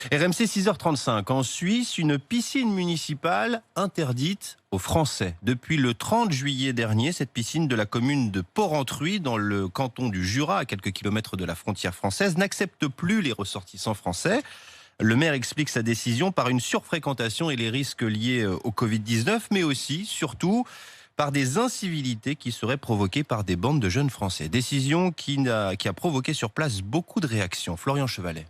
RMC 6h35. En Suisse, une piscine municipale interdite aux Français. Depuis le 30 juillet dernier, cette piscine de la commune de Porrentruy, dans le canton du Jura, à quelques kilomètres de la frontière française, n'accepte plus les ressortissants français. Le maire explique sa décision par une surfréquentation et les risques liés au Covid-19, mais aussi, surtout, par des incivilités qui seraient provoquées par des bandes de jeunes Français. Décision qui a provoqué sur place beaucoup de réactions. Florian Chevalet.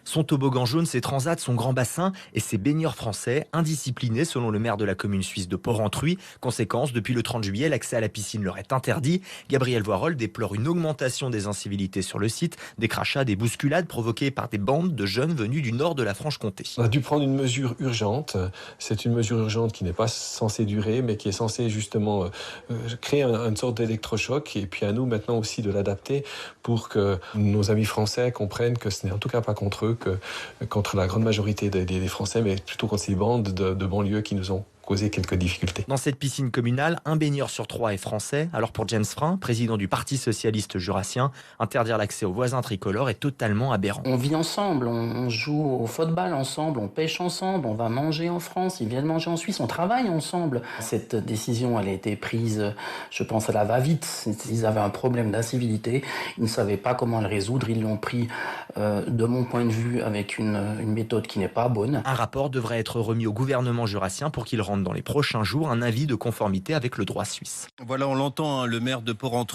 Son toboggan jaune, ses transats, son grand bassin et ses baigneurs français, indisciplinés selon le maire de la commune suisse de Porrentruy. Conséquence, depuis le 30 juillet, l'accès à la piscine leur est interdit. Gabriel Voirol déplore une augmentation des incivilités sur le site, des crachats, des bousculades provoquées par des bandes de jeunes venus du nord de la Franche-Comté. On a dû prendre une mesure urgente. C'est une mesure urgente qui n'est pas censée durer, mais qui est censée justement créer une sorte d'électrochoc. Et puis à nous maintenant aussi de l'adapter pour que nos amis français comprennent que ce n'est en tout cas pas contre eux, que contre la grande majorité des Français, mais plutôt contre ces bandes de banlieues qui nous ont causé quelques difficultés. Dans cette piscine communale, un baigneur sur 3 est français. Alors pour James Frein, président du Parti socialiste jurassien, interdire l'accès aux voisins tricolores est totalement aberrant. On vit ensemble, on joue au football ensemble, on pêche ensemble, on va manger en France, ils viennent manger en Suisse, on travaille ensemble. Cette décision, elle a été prise, je pense, à la va-vite. Ils avaient un problème d'incivilité, ils ne savaient pas comment le résoudre, ils l'ont pris, de mon point de vue, avec une méthode qui n'est pas bonne. Un rapport devrait être remis au gouvernement jurassien pour qu'il rende dans les prochains jours un avis de conformité avec le droit suisse. Voilà, on l'entend, le maire de Porrentruy